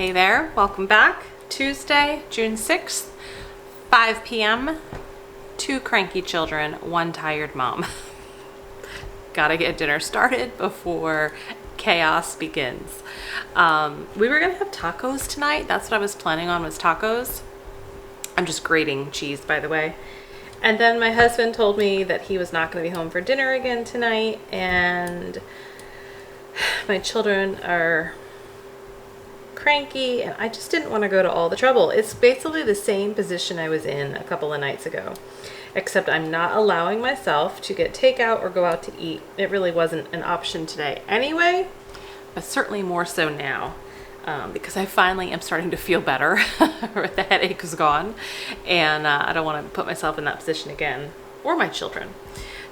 Hey there, welcome back. Tuesday, June 6th, 5 p.m. 2 cranky children, 1 tired mom. Gotta get dinner started before chaos begins. We were gonna have tacos tonight. That's what I was planning on, was tacos. I'm just grating cheese, by the way. And then my husband told me that he was not gonna be home for dinner again tonight, and my children are cranky, and I just didn't want to go to all the trouble. It's basically the same position I was in a couple of nights ago, except I'm not allowing myself to get takeout or go out to eat. It really wasn't an option today anyway, but certainly more so now, because I finally am starting to feel better. The headache is gone, and I don't want to put myself in that position again, or my children.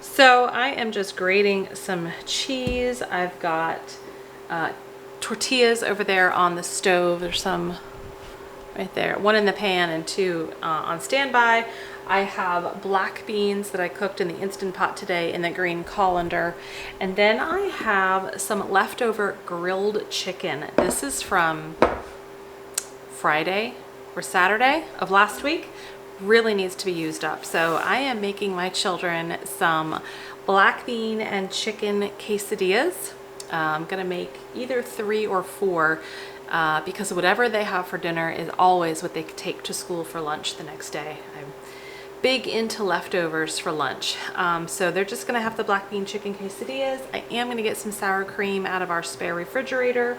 So I am just grating some cheese. I've got tortillas over there on the stove. There's some right there, 1 in the pan and 2 on standby. I have black beans that I cooked in the Instant Pot today in the green colander. And then I have some leftover grilled chicken. This is from Friday or Saturday of last week. Really needs to be used up. So I am making my children some black bean and chicken quesadillas. I'm gonna make either 3 or 4 because whatever they have for dinner is always what they take to school for lunch the next day. I'm big into leftovers for lunch. So they're just gonna have the black bean chicken quesadillas. I am gonna get some sour cream out of our spare refrigerator.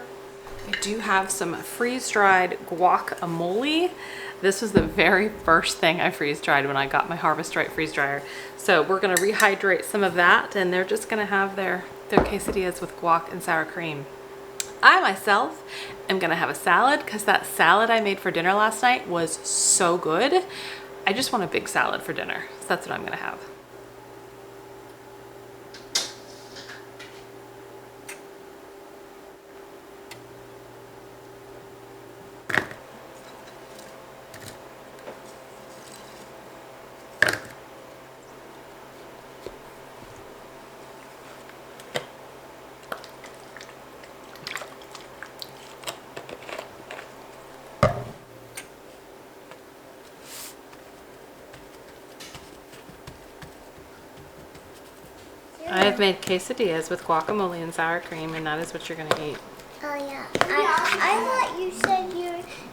I do have some freeze-dried guacamole. This was the very first thing I freeze-dried when I got my Harvest Right freeze dryer. So we're gonna rehydrate some of that, and they're just gonna have their quesadillas with guac and sour cream. I myself am gonna have a salad because that salad I made for dinner last night was so good. I just want a big salad for dinner, so that's what I'm gonna have. I have made quesadillas with guacamole and sour cream, and that is what you're gonna eat. Oh yeah. I thought you said you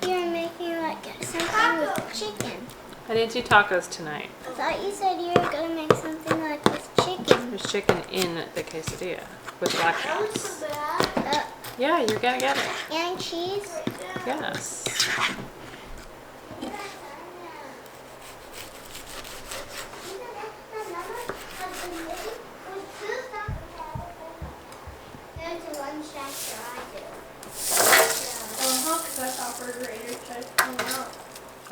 were making like something with chicken. I didn't do tacos tonight. I thought you said you were gonna make something like with chicken. There's chicken in the quesadilla with black beans. Yeah, you're gonna get it. And cheese? Yes.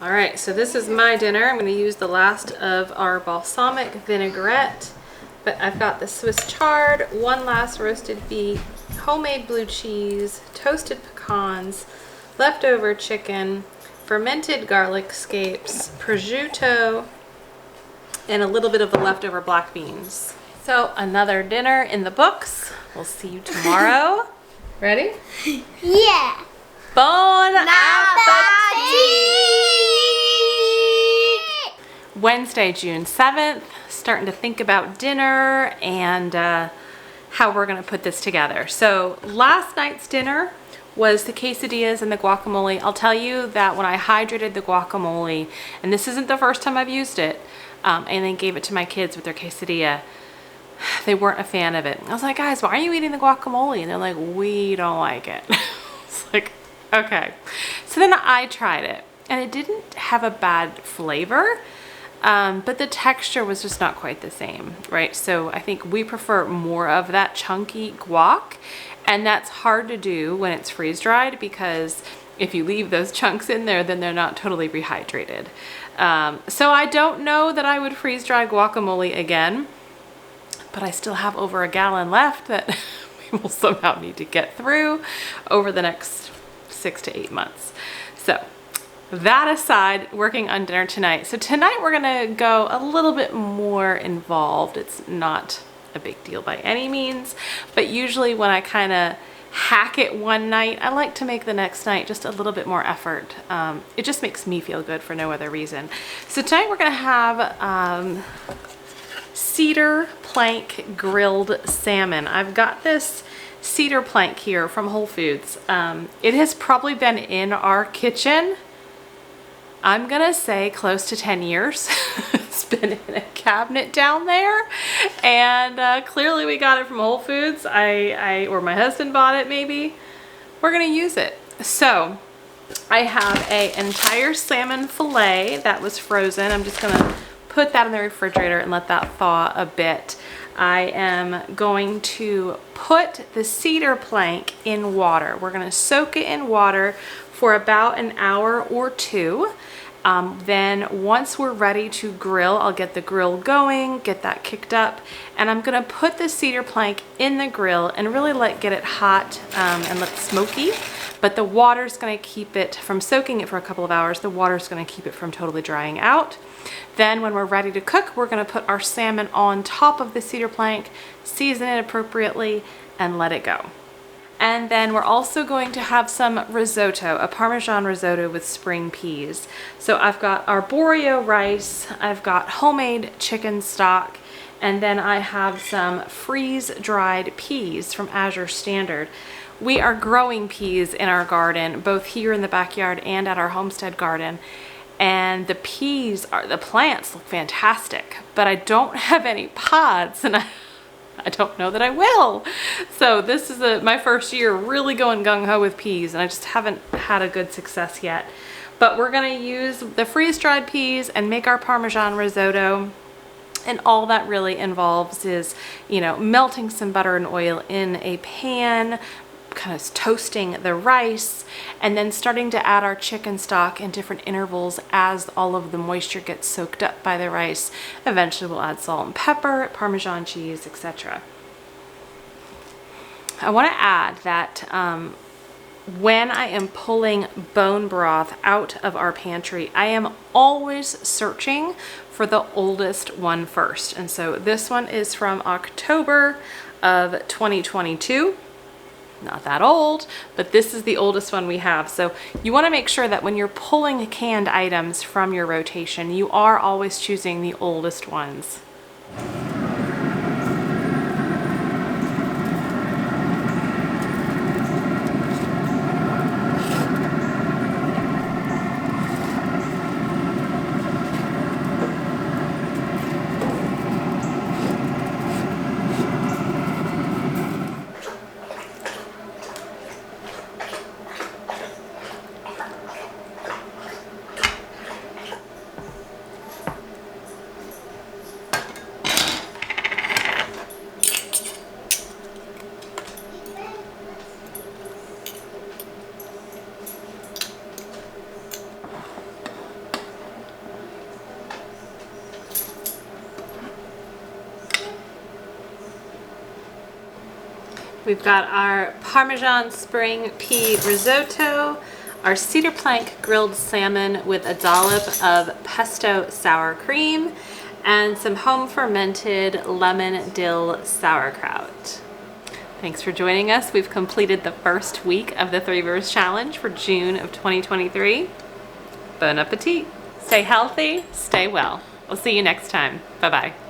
All right, so this is my dinner. I'm going to use the last of our balsamic vinaigrette, but I've got the Swiss chard, 1 last roasted beef, homemade blue cheese, toasted pecans, leftover chicken, fermented garlic scapes, prosciutto, and a little bit of the leftover black beans. So another dinner in the books. We'll see you tomorrow. Ready? Yeah. Bon appetit! Wednesday, June 7th, starting to think about dinner and how we're gonna put this together. So last night's dinner was the quesadillas and the guacamole. I'll tell you that when I hydrated the guacamole, and this isn't the first time I've used it, and then gave it to my kids with their quesadilla, they weren't a fan of it. I was like, guys, why are you eating the guacamole? And they're like, we don't like it. It's like, okay. So then I tried it, and it didn't have a bad flavor, but the texture was just not quite the same, right? So I think we prefer more of that chunky guac, and that's hard to do when it's freeze-dried, because if you leave those chunks in there, then they're not totally rehydrated. So I don't know that I would freeze-dry guacamole again, but I still have over a gallon left that we will somehow need to get through over the next 6 to 8 months. So that aside, working on dinner tonight. So tonight we're gonna go a little bit more involved. It's not a big deal by any means, but usually when I kind of hack it one night, I like to make the next night just a little bit more effort. It just makes me feel good for no other reason. So tonight we're gonna have cedar plank grilled salmon. I've got this cedar plank here from Whole Foods. It has probably been in our kitchen, I'm gonna say close to 10 years. It's been in a cabinet down there, and clearly we got it from Whole Foods. Or my husband bought it maybe. We're gonna use it. So I have an entire salmon fillet that was frozen. I'm just gonna put that in the refrigerator and let that thaw a bit. I am going to put the cedar plank in water. We're gonna soak it in water for about an hour or two. Then once we're ready to grill, I'll get the grill going, get that kicked up, and I'm gonna put the cedar plank in the grill and really get it hot and let it smoky. But the water's gonna keep it from soaking it for a couple of hours. The water's gonna keep it from totally drying out. Then when we're ready to cook, we're gonna put our salmon on top of the cedar plank, season it appropriately, and let it go. And then we're also going to have some risotto, a Parmesan risotto with spring peas. So I've got arborio rice, I've got homemade chicken stock, and then I have some freeze-dried peas from Azure Standard. We are growing peas in our garden, both here in the backyard and at our homestead garden. And the plants look fantastic, but I don't have any pods, and I don't know that I will. So this is my first year really going gung-ho with peas, and I just haven't had a good success yet. But we're gonna use the freeze-dried peas and make our Parmesan risotto. And all that really involves is, melting some butter and oil in a pan, kind of toasting the rice, and then starting to add our chicken stock in different intervals as all of the moisture gets soaked up by the rice. Eventually we'll add salt and pepper, Parmesan cheese, etc. I want to add that when I am pulling bone broth out of our pantry, I am always searching for the oldest one first. And so this one is from October of 2022. Not that old, but this is the oldest one we have. So you want to make sure that when you're pulling canned items from your rotation, you are always choosing the oldest ones. We've got our Parmesan spring pea risotto, our cedar plank grilled salmon with a dollop of pesto sour cream, and some home fermented lemon dill sauerkraut. Thanks for joining us. We've completed the first week of the 3 Rivers Challenge for June of 2023. Bon appetit. Stay healthy, stay well. We'll see you next time. Bye-bye.